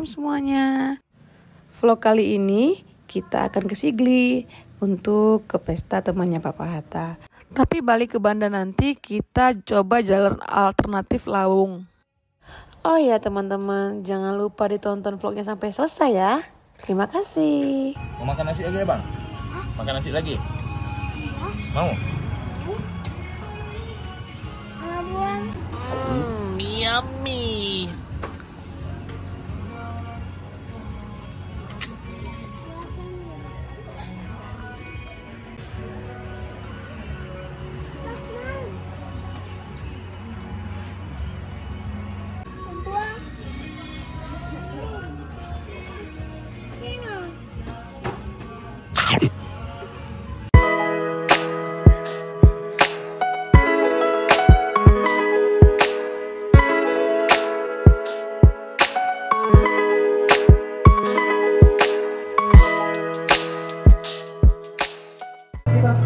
Assalamualaikum semuanya. Vlog kali ini kita akan ke Sigli untuk ke pesta temannya Papa Hatta. Tapi balik ke Banda nanti kita coba jalan alternatif Lawung. Oh ya teman-teman, jangan lupa ditonton vlognya sampai selesai ya. Terima kasih. Mau makan nasi lagi ya bang? Makan nasi lagi? Mau? Yummy.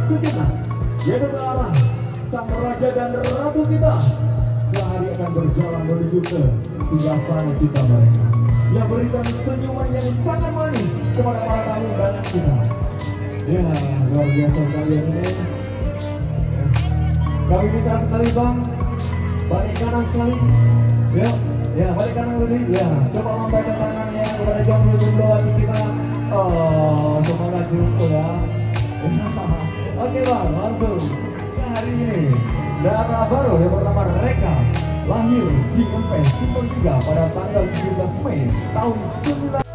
Sejenak, yaitu ke arah sang raja dan ratu kita. Sehari akan berjalan menuju ke singgasana kita mereka, yang berikan senyuman yang sangat manis kepada para tamu undangan kita. Ya, luar biasa sekali ini. Kami minta sekali bang, balik kanan sekali. Ya, balik kanan dulu. Ya, coba memberikan tangannya kepada jomblo-jomblo hati kita. Oh, semangat jumpa ya. Oke bang, langsung ke hari ini darah baru yang bernama Reka lahir di Kempes Simpon 3 pada tanggal 17 Mei tahun 9.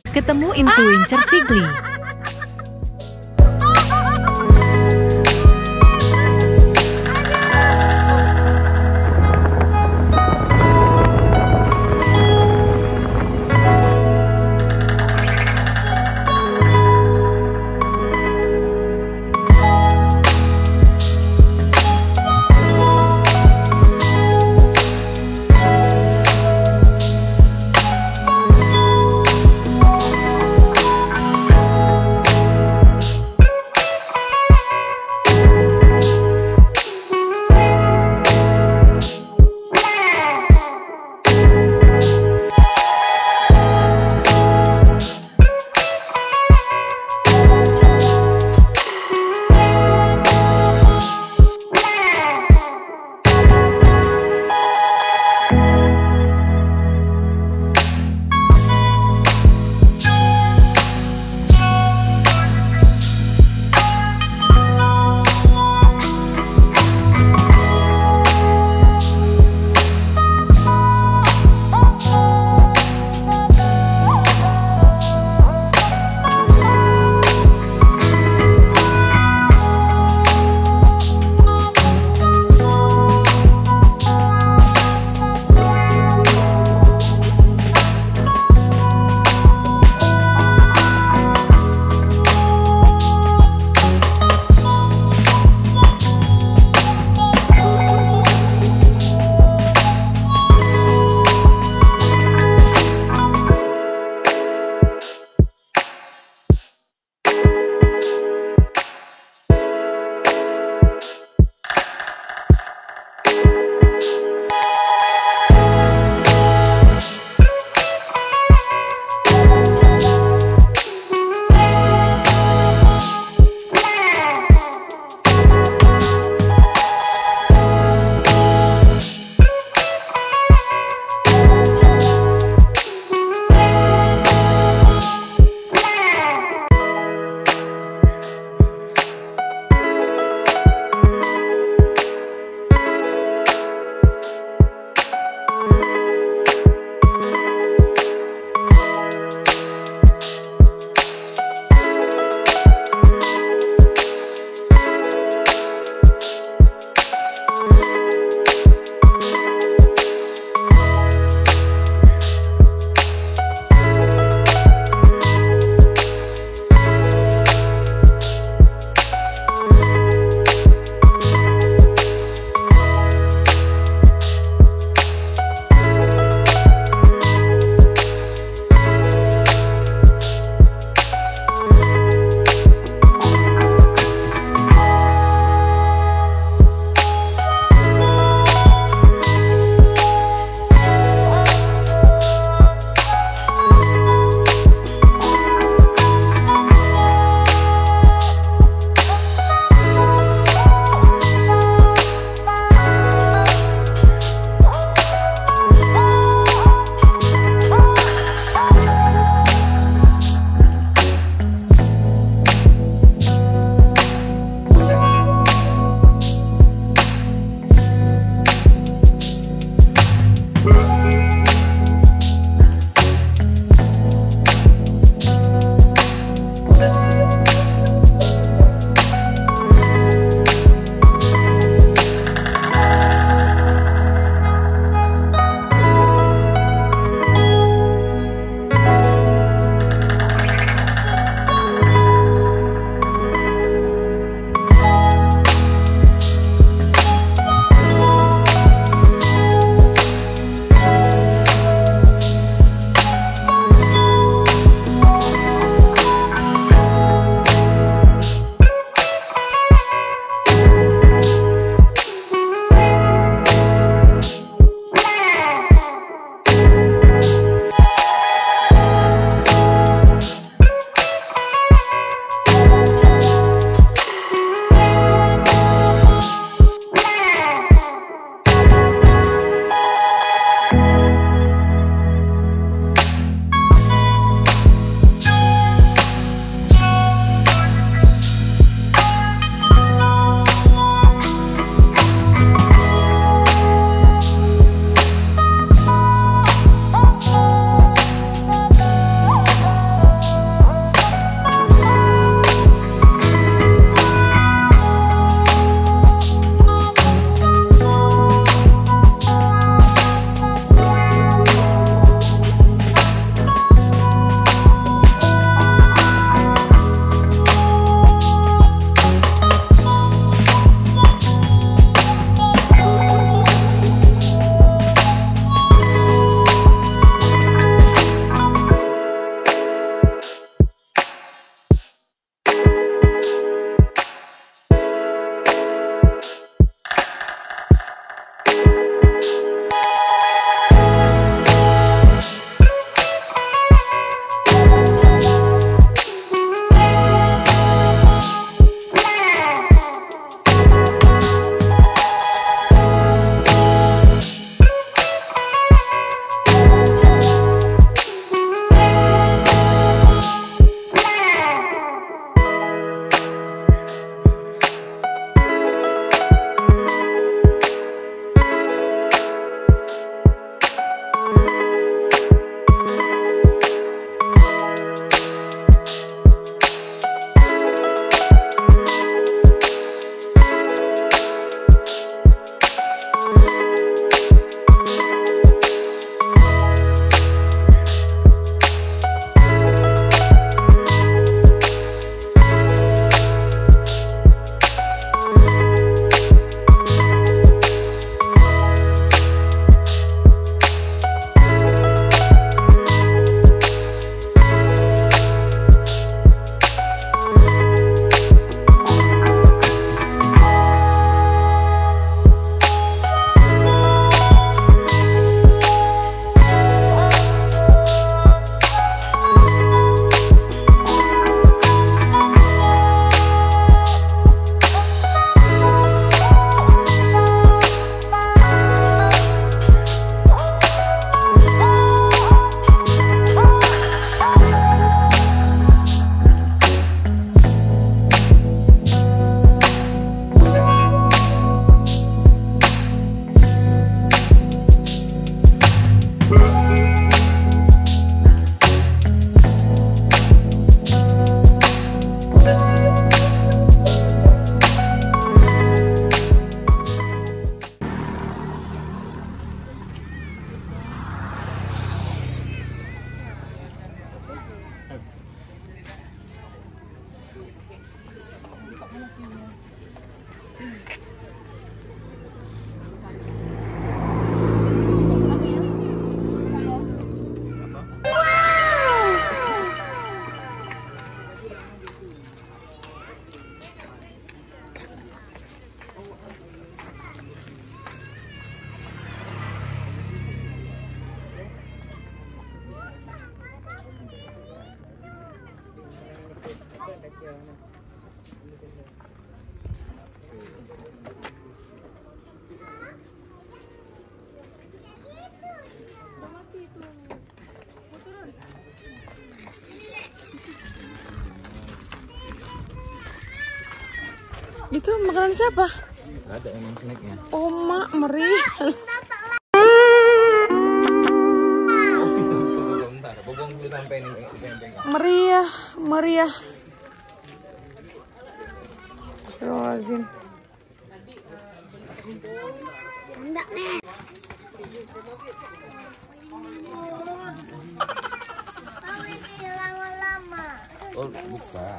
Ketemu influencer Sigli. Itu makanan siapa? Ada emang snacknya. Oh, mak, meriah. Bentar, bogong dulu sampai ini. Meriah, meriah. Astagfirullahaladzim. Oh, buka.